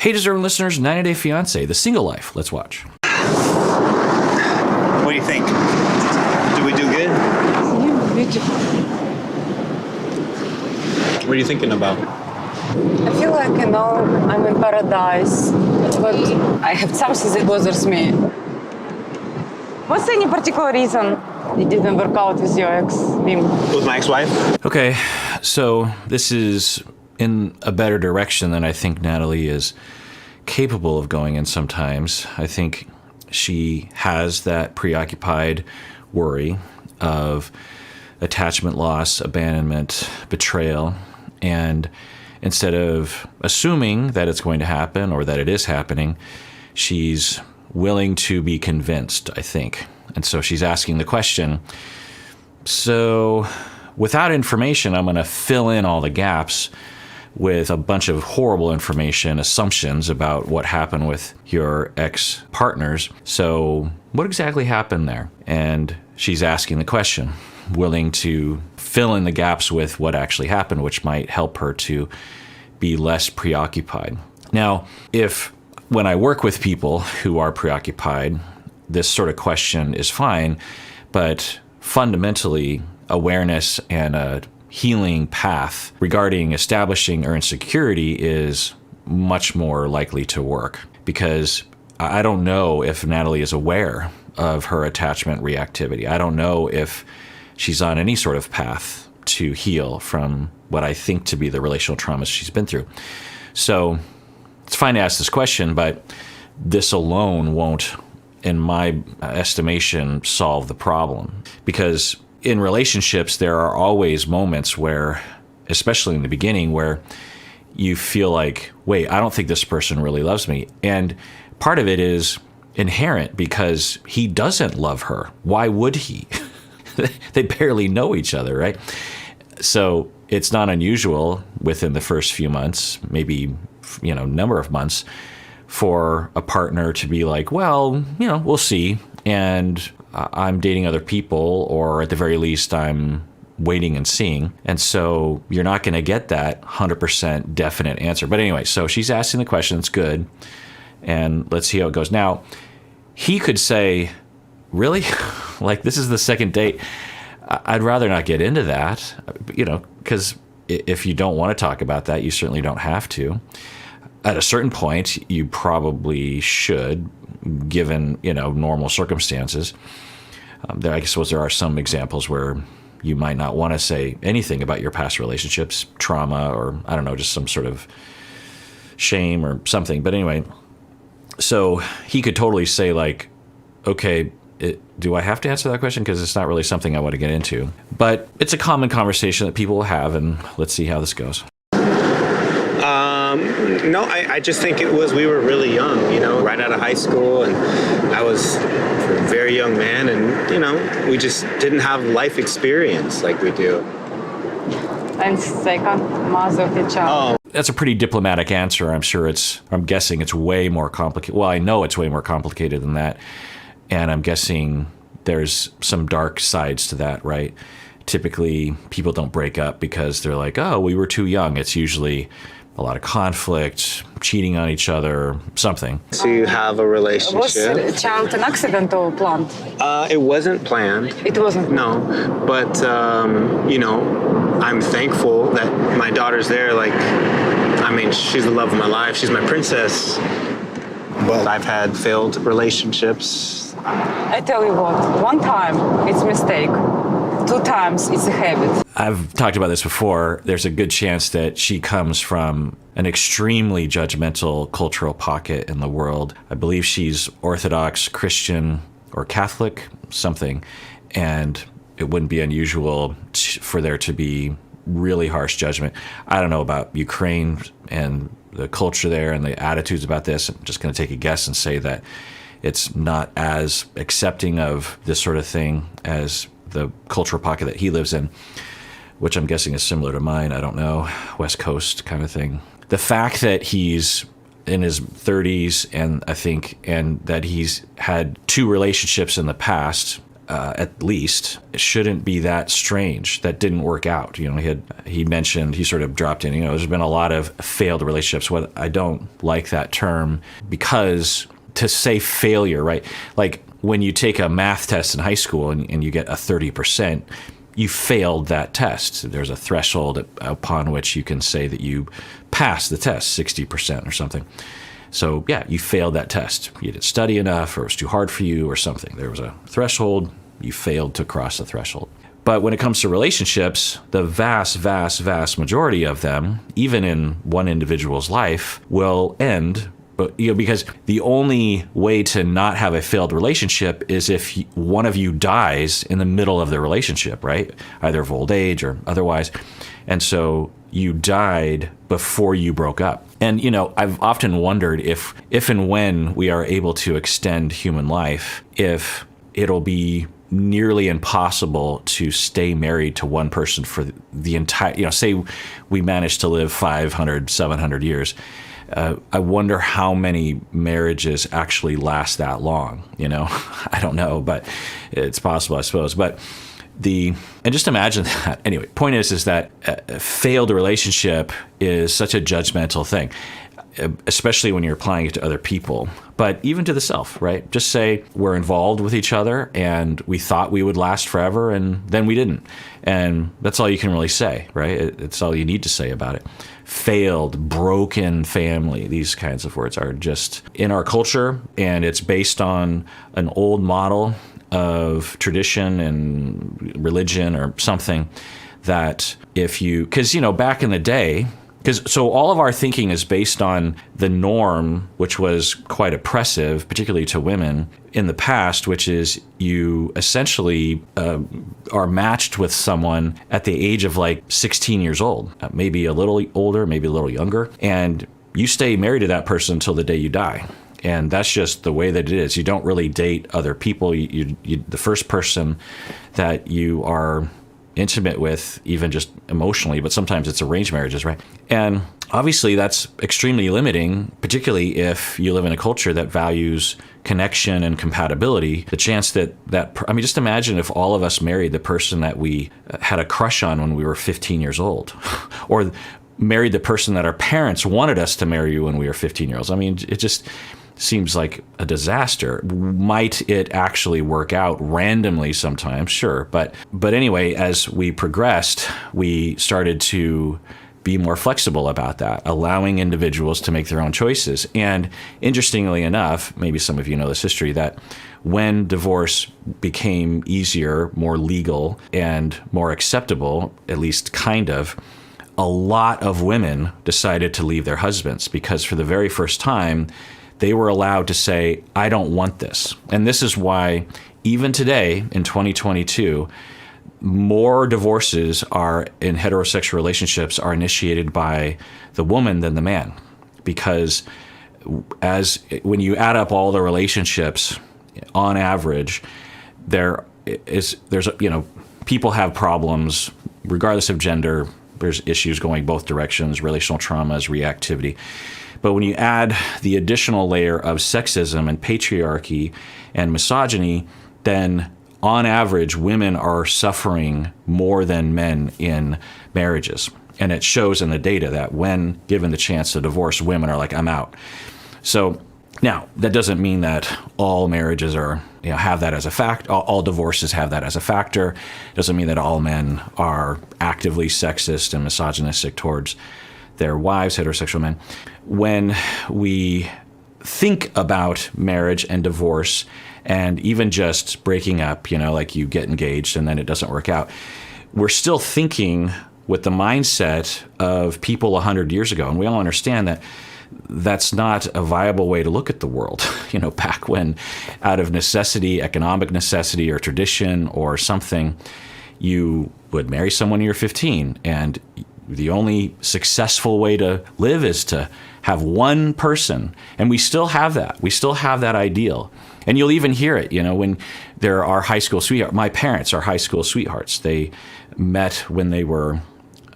Hey, deserving listeners, 90 Day Fiancé, The Single Life. Let's watch. What do you think? Did we do good? Yeah, beautiful. What are you thinking about? I feel like, I'm in paradise, but I have something that bothers me. What's any particular reason it didn't work out with your ex, Wim? With my ex-wife? Okay, so this is in a better direction than I think Natalie is capable of going in sometimes. I think she has that preoccupied worry of attachment loss, abandonment, betrayal, and instead of assuming that it's going to happen or that it is happening, she's willing to be convinced, I think. And so she's asking the question, so without information, I'm going to fill in all the gaps with a bunch of horrible information, assumptions about what happened with your ex-partners. So what exactly happened there? And she's asking the question, willing to fill in the gaps with what actually happened, which might help her to be less preoccupied. Now, if when I work with people who are preoccupied, this sort of question is fine, but fundamentally, awareness and a healing path regarding establishing earned security is much more likely to work, because I don't know if Natalie is aware of her attachment reactivity. I don't know if she's on any sort of path to heal from what I think to be the relational traumas she's been through. So it's fine to ask this question, but this alone won't, in my estimation, solve the problem. Because in relationships, there are always moments where, especially in the beginning, where you feel like, wait, I don't think this person really loves me. And part of it is inherent because he doesn't love her. Why would he? They barely know each other, right? So it's not unusual within the first few months, maybe, number of months, for a partner to be like, well, we'll see. And I'm dating other people, or at the very least, I'm waiting and seeing. And so you're not going to get that 100% definite answer. But anyway, so she's asking the question. It's good. And let's see how it goes. Now, he could say, really? Like, this is the second date. I'd rather not get into that, because if you don't want to talk about that, you certainly don't have to. At a certain point, you probably should, given, normal circumstances. I suppose there are some examples where you might not want to say anything about your past relationships, trauma, or I don't know, just some sort of shame or something. But anyway, so he could totally say like, okay, do I have to answer that question? Because it's not really something I want to get into. But it's a common conversation that people will have, and let's see how this goes. No, I just think we were really young, right out of high school, and I was a very young man, and, we just didn't have life experience like we do. And second, mother of the child. Oh. That's a pretty diplomatic answer. I'm guessing it's way more complicated. Well, I know it's way more complicated than that. And I'm guessing there's some dark sides to that, right? Typically, people don't break up because they're like, oh, we were too young. It's usually a lot of conflict, cheating on each other, something. To have a relationship. Was the child an accident or planned? It wasn't planned. It wasn't? No, but, I'm thankful that my daughter's there. She's the love of my life. She's my princess. But I've had failed relationships. I tell you what, one time it's a mistake. 2 times it's a habit. I've talked about this before. There's a good chance that she comes from an extremely judgmental cultural pocket in the world. I believe she's Orthodox, Christian, or Catholic, something. And it wouldn't be unusual for there to be really harsh judgment. I don't know about Ukraine and the culture there and the attitudes about this. I'm just going to take a guess and say that it's not as accepting of this sort of thing as the cultural pocket that he lives in, which I'm guessing is similar to mine. I don't know, West Coast kind of thing. The fact that he's in his 30s and that he's had 2 relationships in the past, at least, it shouldn't be that strange. That didn't work out. He mentioned, he sort of dropped in, there's been a lot of failed relationships. What I don't like that term, because to say failure, right? Like when you take a math test in high school and you get a 30%, you failed that test. There's a threshold upon which you can say that you passed the test, 60% or something. So yeah, you failed that test. You didn't study enough, or it was too hard for you or something. There was a threshold. You failed to cross the threshold. But when it comes to relationships, the vast, vast, vast majority of them, even in one individual's life, will end. But, because the only way to not have a failed relationship is if one of you dies in the middle of the relationship, right? Either of old age or otherwise. And so you died before you broke up. And, I've often wondered if and when we are able to extend human life, if it'll be nearly impossible to stay married to one person for the entire, say we managed to live 500, 700 years. I wonder how many marriages actually last that long. I don't know, but it's possible, I suppose. But and just imagine that. Anyway, point is that a failed relationship is such a judgmental thing, especially when you're applying it to other people, but even to the self, right? Just say we're involved with each other and we thought we would last forever and then we didn't. And that's all you can really say, right? It's all you need to say about it. Failed, broken family, these kinds of words are just in our culture, and it's based on an old model of tradition and religion or something that because back in the day, so all of our thinking is based on the norm, which was quite oppressive, particularly to women in the past, which is you essentially are matched with someone at the age of like 16 years old, maybe a little older, maybe a little younger, and you stay married to that person until the day you die. And that's just the way that it is. You don't really date other people. The first person that you are intimate with, even just emotionally, but sometimes it's arranged marriages, right? And obviously that's extremely limiting, particularly if you live in a culture that values connection and compatibility. The chance just imagine if all of us married the person that we had a crush on when we were 15 years old, or married the person that our parents wanted us to marry when we were 15 years old. It just seems like a disaster. Might it actually work out randomly sometimes? Sure. But anyway, as we progressed, we started to be more flexible about that, allowing individuals to make their own choices. And interestingly enough, maybe some of you know this history, that when divorce became easier, more legal, and more acceptable, at least kind of, a lot of women decided to leave their husbands because for the very first time, they were allowed to say, I don't want this. And this is why even today in 2022, more divorces in heterosexual relationships are initiated by the woman than the man. Because when you add up all the relationships, on average, people have problems regardless of gender. There's issues going both directions, relational traumas, reactivity. But when you add the additional layer of sexism and patriarchy and misogyny, then on average, women are suffering more than men in marriages. And it shows in the data that when given the chance to divorce, women are like, I'm out. So now, that doesn't mean that all marriages have that as a fact. All divorces have that as a factor. It doesn't mean that all men are actively sexist and misogynistic towards their wives, heterosexual men. When we think about marriage and divorce, and even just breaking up, like you get engaged and then it doesn't work out, we're still thinking with the mindset of people 100 years ago. And we all understand that that's not a viable way to look at the world. Back when, out of necessity, economic necessity or tradition or something, you would marry someone when you're 15, and the only successful way to live is to have one person. And we still have that. We still have that ideal. And you'll even hear it, when there are high school sweethearts. My parents are high school sweethearts. They met when they were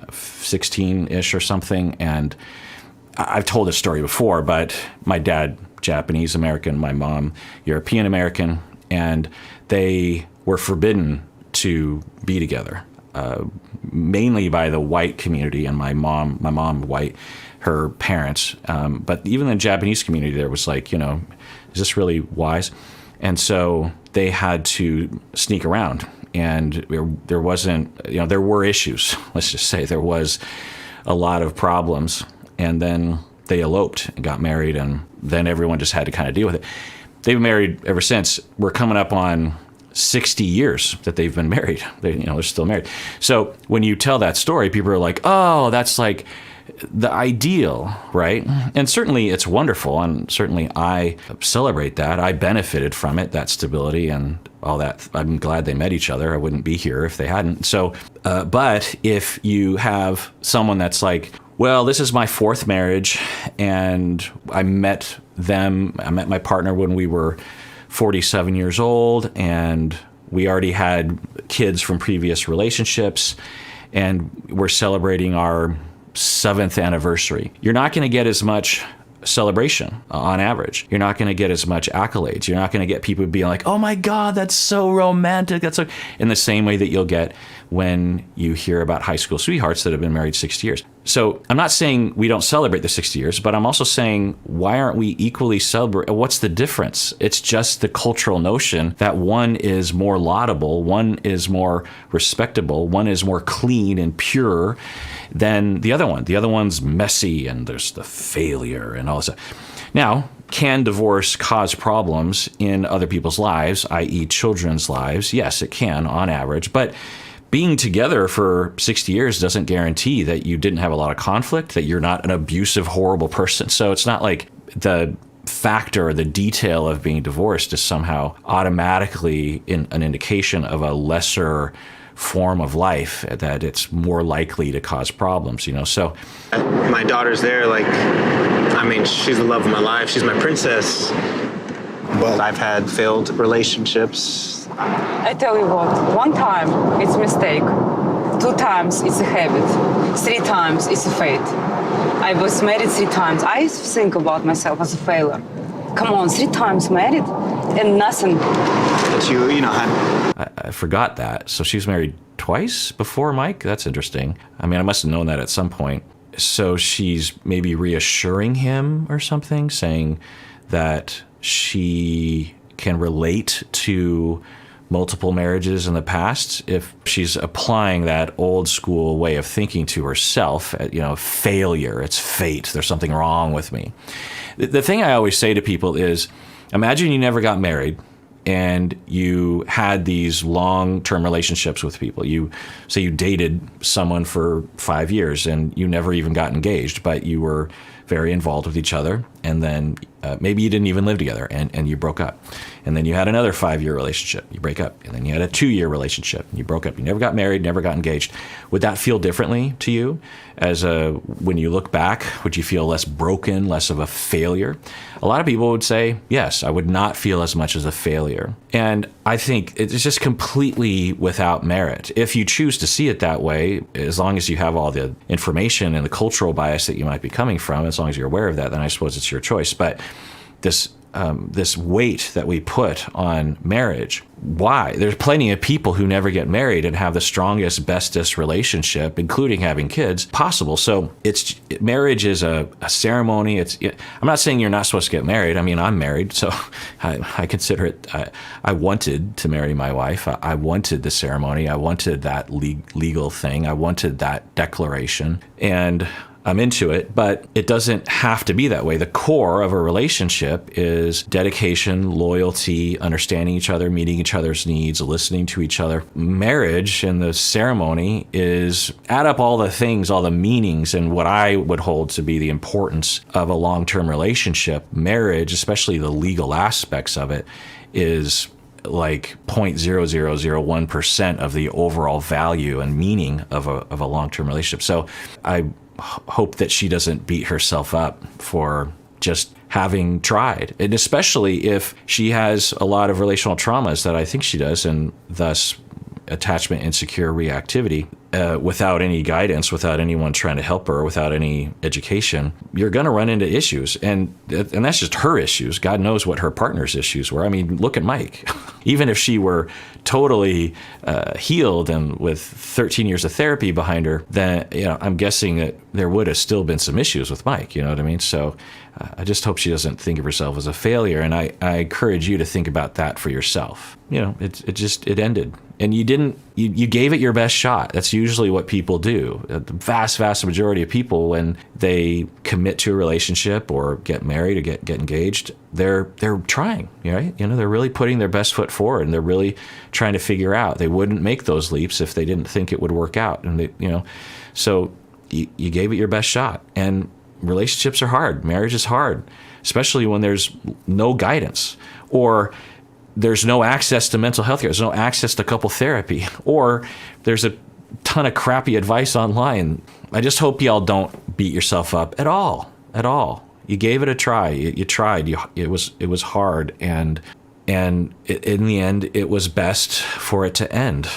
16-ish or something. And I've told this story before, but my dad, Japanese American, my mom, European American, and they were forbidden to be together, mainly by the white community and my mom white, her parents. But even in the Japanese community, there was like, is this really wise? And so they had to sneak around, and there wasn't, there were issues. Let's just say there was a lot of problems, and then they eloped and got married, and then everyone just had to kind of deal with it. They've been married ever since. We're coming up on 60 years that they've been married. They're still married. So when you tell that story, people are like, oh, that's like the ideal, right? And certainly it's wonderful, and certainly I celebrate that. I benefited from it, that stability and all that. I'm glad they met each other. I wouldn't be here if they hadn't. So, but if you have someone that's like, well, this is my fourth marriage, and I met my partner when we were 47 years old, and we already had kids from previous relationships, and we're celebrating our 7th anniversary. You're not going to get as much celebration on average. You're not going to get as much accolades. You're not going to get people being like, oh my God, that's so romantic. That's so, in the same way that you'll get when you hear about high school sweethearts that have been married 60 years. So I'm not saying we don't celebrate the 60 years, but I'm also saying, why aren't we equally celebrate? What's the difference? It's just the cultural notion that one is more laudable, one is more respectable, one is more clean and pure than the other one. The other one's messy, and there's the failure and all this stuff. Now, can divorce cause problems in other people's lives, i.e. children's lives? Yes, it can on average, but being together for 60 years doesn't guarantee that you didn't have a lot of conflict, that you're not an abusive, horrible person. So it's not like the factor or the detail of being divorced is somehow automatically an indication of a lesser form of life, that it's more likely to cause problems, So my daughter's there, she's the love of my life. She's my princess. But I've had failed relationships. I tell you what, 1 time it's a mistake, 2 times it's a habit, 3 times it's a fate. I was married 3 times. I used to think about myself as a failure. Come on, 3 times married and nothing. That you had. I forgot that. So she was married twice before Mike? That's interesting. I must have known that at some point. So she's maybe reassuring him or something, saying that she can relate to multiple marriages in the past if she's applying that old school way of thinking to herself. Failure, it's fate, there's something wrong with me. The thing I always say to people is, imagine you never got married and you had these long-term relationships with people. You say you dated someone for 5 years and you never even got engaged, but you were very involved with each other, and then maybe you didn't even live together, and you broke up. And then you had another 5-year relationship, you break up. And then you had a 2-year relationship, and you broke up. You never got married, never got engaged. Would that feel differently to you? When you look back, would you feel less broken, less of a failure? A lot of people would say, yes, I would not feel as much as a failure. And I think it's just completely without merit. If you choose to see it that way, as long as you have all the information and the cultural bias that you might be coming from, as long as you're aware of that, then I suppose it's your choice. But this weight that we put on marriage, why? There's plenty of people who never get married and have the strongest, bestest relationship, including having kids, possible. So marriage is a ceremony. I'm not saying you're not supposed to get married. I'm married, so I consider it. I wanted to marry my wife. I wanted the ceremony. I wanted that legal thing. I wanted that declaration, and I'm into it, but it doesn't have to be that way. The core of a relationship is dedication, loyalty, understanding each other, meeting each other's needs, listening to each other. Marriage and the ceremony is add up all the things, all the meanings, and what I would hold to be the importance of a long-term relationship. Marriage, especially the legal aspects of it, is like 0.0001% of the overall value and meaning of a long-term relationship. So I hope that she doesn't beat herself up for just having tried, and especially if she has a lot of relational traumas that I think she does, and thus attachment insecure reactivity. without any guidance, without anyone trying to help her, without any education, you're going to run into issues. And that's just her issues. God knows what her partner's issues were. I mean, look at Mike. Even if she were totally healed and with 13 years of therapy behind her, then I'm guessing that there would have still been some issues with Mike. You know what I mean? So I just hope she doesn't think of herself as a failure. And I encourage you to think about that for yourself. It ended. And you gave it your best shot. That's usually what people do. The vast majority of people, when they commit to a relationship or get married or get engaged, they're trying, right? They're really putting their best foot forward, and they're really trying to figure out. They wouldn't make those leaps if they didn't think it would work out. And so you gave it your best shot. And relationships are hard. Marriage is hard, especially when there's no guidance, or there's no access to mental health care. There's no access to couple therapy, or there's a ton of crappy advice online. I just hope y'all don't beat yourself up at all. You gave it a try. You tried. It was hard, and in the end, it was best for it to end.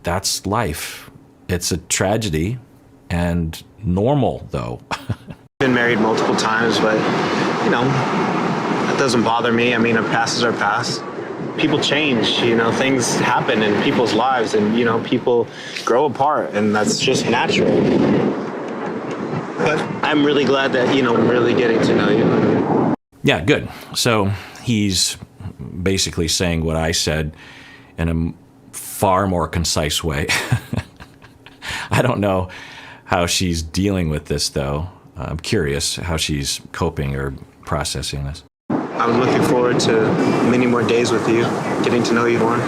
That's life. It's a tragedy, and normal though. Been married multiple times, but that doesn't bother me. I mean, our past is our past. People change, things happen in people's lives, and people grow apart, and that's just natural. But I'm really glad that I'm really getting to know you. Yeah, good. So he's basically saying what I said in a far more concise way. I don't know how she's dealing with this, though. I'm curious how she's coping or processing this. I'm looking forward to many more days with you, getting to know you more.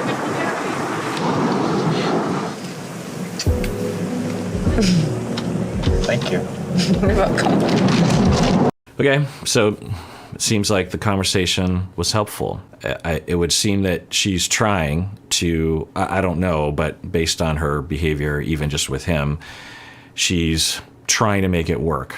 Thank you. You're welcome. Okay, so it seems like the conversation was helpful. It would seem that she's trying to, I don't know, but based on her behavior, even just with him, she's trying to make it work.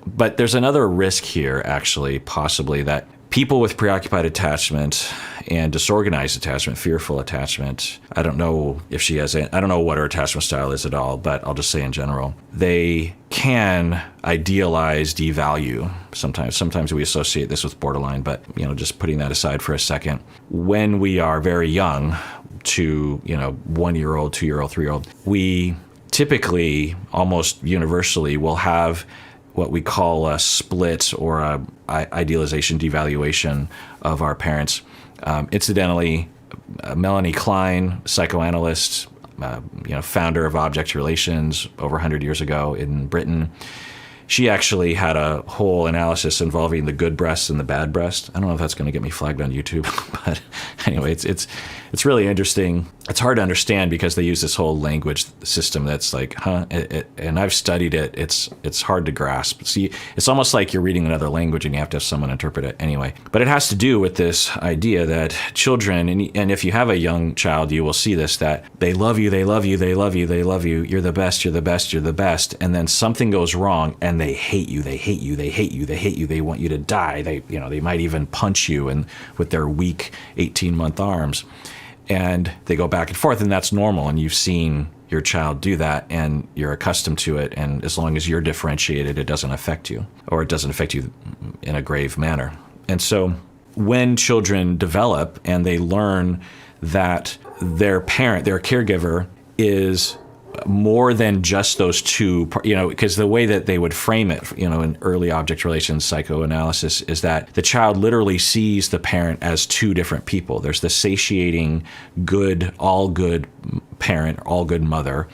But there's another risk here, actually, possibly, that people with preoccupied attachment and disorganized attachment, fearful attachment, I don't know what her attachment style is at all, but I'll just say in general, they can idealize, devalue sometimes. Sometimes we associate this with borderline, but just putting that aside for a second, when we are very young, to 1-year-old, 2-year-old, 3-year-old, we typically, almost universally, will have what we call a split or a idealization, devaluation of our parents. Incidentally, Melanie Klein, psychoanalyst, founder of Object Relations over 100 years ago in Britain, she actually had a whole analysis involving the good breast and the bad breast. I don't know if that's going to get me flagged on YouTube, but anyway, it's really interesting. It's hard to understand because they use this whole language system that's like, and I've studied it. It's hard to grasp. See, it's almost like you're reading another language and you have to have someone interpret it anyway. But it has to do with this idea that children, and if you have a young child, you will see this, that they love you, they love you, they love you, they love you. You're the best, you're the best, you're the best. And then something goes wrong and they hate you, they hate you, they hate you, they hate you. They want you to die. They might even punch you and with their weak 18-month arms. And they go back and forth, and that's normal. And you've seen your child do that, and you're accustomed to it. And as long as you're differentiated, it doesn't affect you, or it doesn't affect you in a grave manner. And so when children develop and they learn that their parent, their caregiver, is more than just those two, because the way that they would frame it, in early object relations psychoanalysis, is that the child literally sees the parent as two different people. There's the satiating, good, all good parent, all good mother,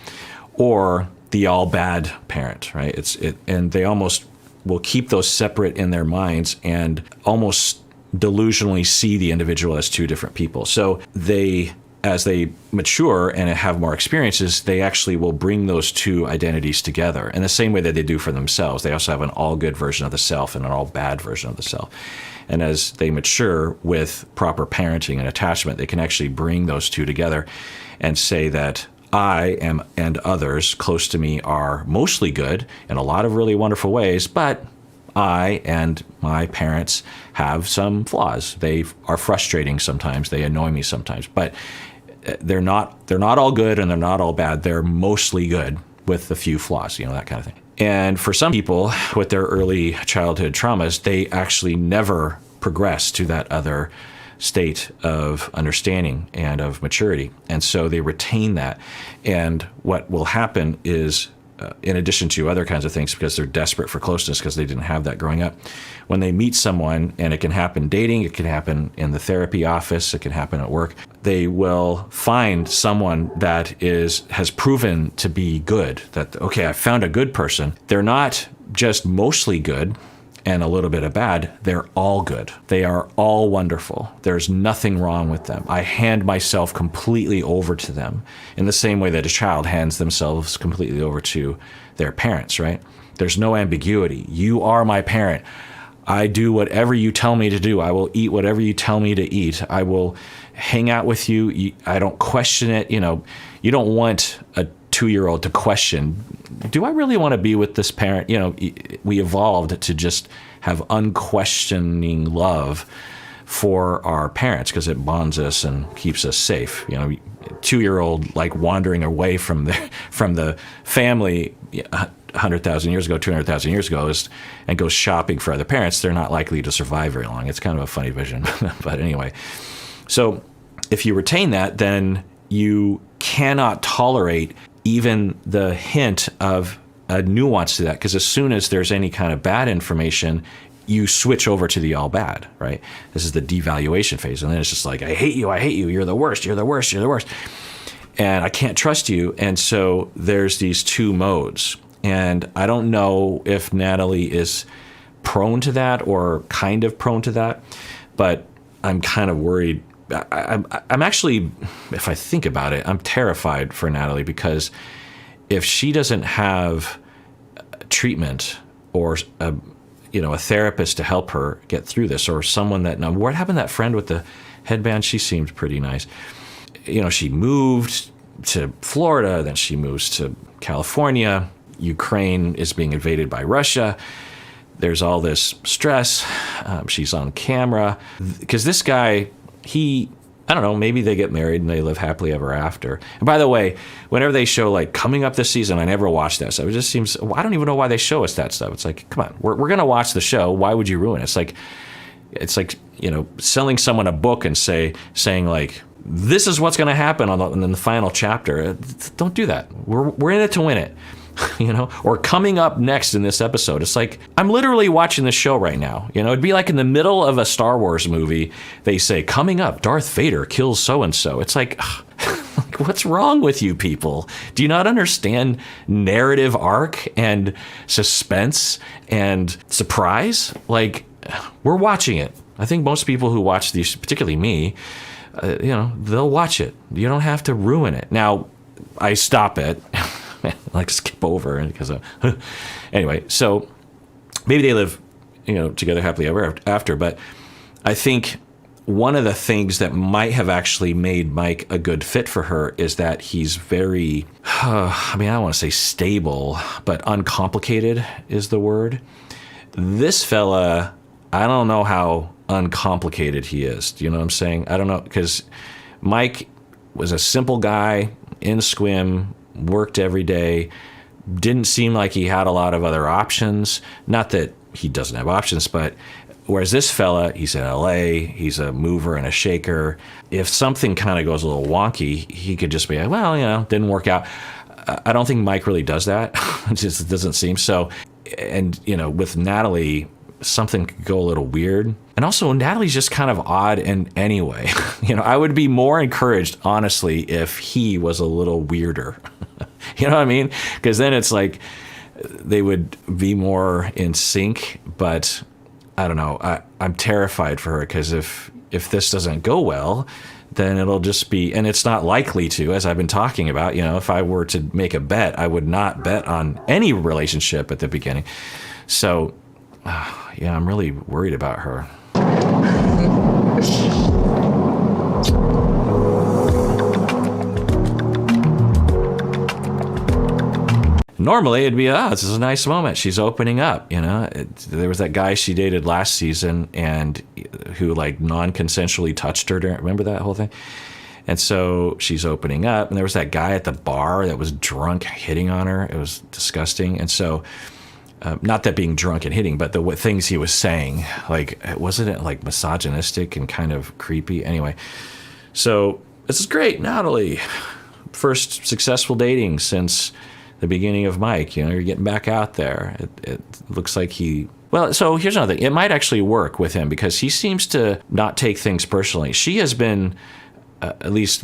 or the all bad parent, right? And they almost will keep those separate in their minds and almost delusionally see the individual as two different people. So as they mature and have more experiences, they actually will bring those two identities together in the same way that they do for themselves. They also have an all-good version of the self and an all-bad version of the self. And as they mature with proper parenting and attachment, they can actually bring those two together and say that I am and others close to me are mostly good in a lot of really wonderful ways, but I and my parents have some flaws. They are frustrating sometimes. They annoy me sometimes, but they're not all good and they're not all bad. They're mostly good, with a few flaws, that kind of thing. And for some people with their early childhood traumas, they actually never progress to that other state of understanding and of maturity. And so they retain that. And what will happen is, in addition to other kinds of things, because they're desperate for closeness because they didn't have that growing up, when they meet someone, and it can happen dating, it can happen in the therapy office, it can happen at work, they will find someone that has proven to be good, that, okay, I found a good person. They're not just mostly good and a little bit of bad, they're all good. They are all wonderful. There's nothing wrong with them. I hand myself completely over to them in the same way that a child hands themselves completely over to their parents, right? There's no ambiguity. You are my parent. I do whatever you tell me to do. I will eat whatever you tell me to eat. I will hang out with you. I don't question it. You don't want a 2-year-old to question, do I really want to be with this parent? We evolved to just have unquestioning love for our parents because it bonds us and keeps us safe. 2-year-old like wandering away from the family 100,000 years ago, 200,000 years ago, and goes shopping for other parents, they're not likely to survive very long. It's kind of a funny vision. But anyway, so if you retain that, then you cannot tolerate even the hint of a nuance to that, because as soon as there's any kind of bad information, you switch over to the all bad, right? This is the devaluation phase. And then it's just like, I hate you, you're the worst, you're the worst, you're the worst. And I can't trust you. And so there's these two modes. And I don't know if Natalie is prone to that or kind of prone to that, but I'm kind of worried. I'm actually, if I think about it, I'm terrified for Natalie, because if she doesn't have treatment or a therapist to help her get through this, or someone that, now what happened to that friend with the headband? She seemed pretty nice. She moved to Florida, then she moves to California. Ukraine is being invaded by Russia. There's all this stress. She's on camera because this guy, I don't know, maybe they get married and they live happily ever after. And by the way, whenever they show like coming up this season, I never watch that stuff. It just seems, I don't even know why they show us that stuff. It's like, come on, we're going to watch the show. Why would you ruin it? It's like, selling someone a book and saying like, this is what's going to happen in the final chapter. Don't do that. We're in it to win it. Or coming up next in this episode. It's like, I'm literally watching this show right now. It'd be like in the middle of a Star Wars movie, they say, coming up, Darth Vader kills so-and-so. It's like, what's wrong with you people? Do you not understand narrative arc and suspense and surprise? Like, we're watching it. I think most people who watch these, particularly me, they'll watch it. You don't have to ruin it. Now, I stop it. Like skip over because anyway, so maybe they live together happily ever after. But I think one of the things that might have actually made Mike a good fit for her is that he's very I don't want to say stable, but uncomplicated is the word. This fella, I don't know how uncomplicated he is. Do you know what I'm saying? I don't know, because Mike was a simple guy in Squim, worked every day, didn't seem like he had a lot of other options. Not that he doesn't have options, but whereas this fella, he's in LA, he's a mover and a shaker. If something kind of goes a little wonky, he could just be like, well, didn't work out. I don't think Mike really does that. It just doesn't seem so. And, with Natalie, something could go a little weird. And also, Natalie's just kind of odd in any way. I would be more encouraged, honestly, if he was a little weirder. You know what I mean? Because then it's like they would be more in sync. But I don't know. I'm terrified for her, because if this doesn't go well, then it'll just be, and it's not likely to, as I've been talking about. If I were to make a bet, I would not bet on any relationship at the beginning. So, yeah, I'm really worried about her. Normally, it'd be, this is a nice moment. She's opening up, There was that guy she dated last season and who, like, non-consensually touched her. Remember that whole thing? And so she's opening up, and there was that guy at the bar that was drunk hitting on her. It was disgusting. And so, not that being drunk and hitting, but the things he was saying, like, wasn't it like misogynistic and kind of creepy? Anyway, so this is great, Natalie. First successful dating since the beginning of Mike. You know, you're getting back out there. It looks like well, so here's another thing. It might actually work with him because he seems to not take things personally. She has been, at least,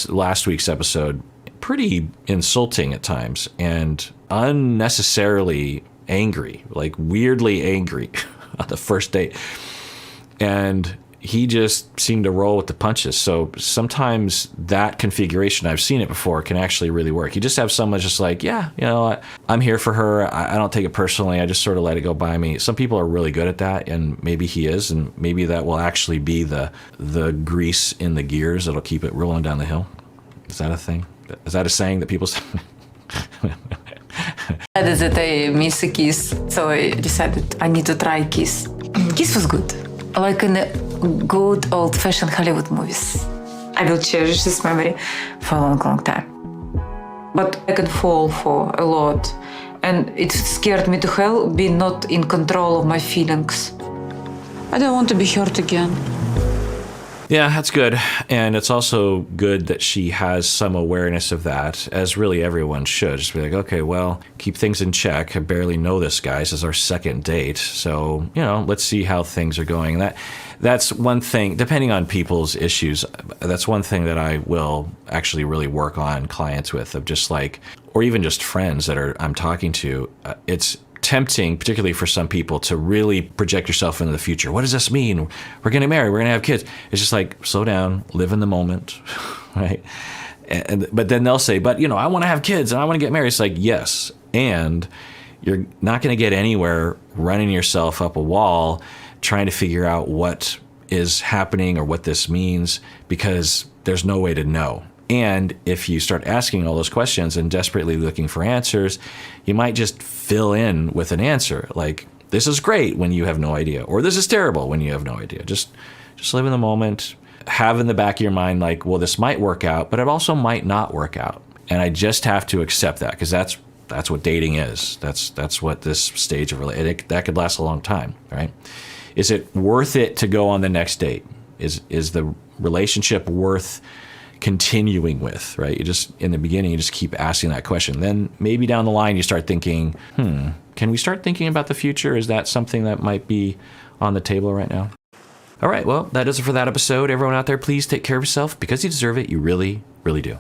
last week's episode, pretty insulting at times and unnecessarily angry, like weirdly angry on the first date. And he just seemed to roll with the punches. So sometimes that configuration, I've seen it before, can actually really work. You just have someone just like, yeah, you know, I'm here for her. I don't take it personally. I just sort of let it go by me. Some people are really good at that, and maybe he is, and maybe that will actually be the grease in the gears that'll keep it rolling down the hill. Is that a thing? Is that a saying that people say? I decided that I miss a kiss, so I decided I need to try kiss. Kiss was good, like in the good old-fashioned Hollywood movies. I will cherish this memory for a long, long time. But I can fall for a lot, and it scared me to hell being not in control of my feelings. I don't want to be hurt again. Yeah, that's good. And it's also good that she has some awareness of that, as really everyone should. Just be like, okay, well, keep things in check. I barely know this guy. This is our second date. So, you know, let's see how things are going. That's one thing, depending on people's issues, that's one thing that I will actually really work on clients with, of just like, or even just friends that I'm talking to. It's tempting, particularly for some people, to really project yourself into the future. What does this mean? We're getting married. We're going to have kids. It's just like, slow down, live in the moment, right? But then they'll say, but, you know, I want to have kids and I want to get married. It's like, yes, and you're not going to get anywhere running yourself up a wall trying to figure out what is happening or what this means, because there's no way to know. And if you start asking all those questions and desperately looking for answers, you might just fill in with an answer like, this is great when you have no idea, or this is terrible when you have no idea. Just live in the moment. Have in the back of your mind like, well, this might work out, but it also might not work out. And I just have to accept that, because that's what dating is. That's what this stage of relationship, that could last a long time, right? Is it worth it to go on the next date? Is the relationship worth continuing with, right? You just, in the beginning, you just keep asking that question. Then maybe down the line, you start thinking, can we start thinking about the future? Is that something that might be on the table right now? All right, well, that does it for that episode. Everyone out there, please take care of yourself, because you deserve it. You really, really do.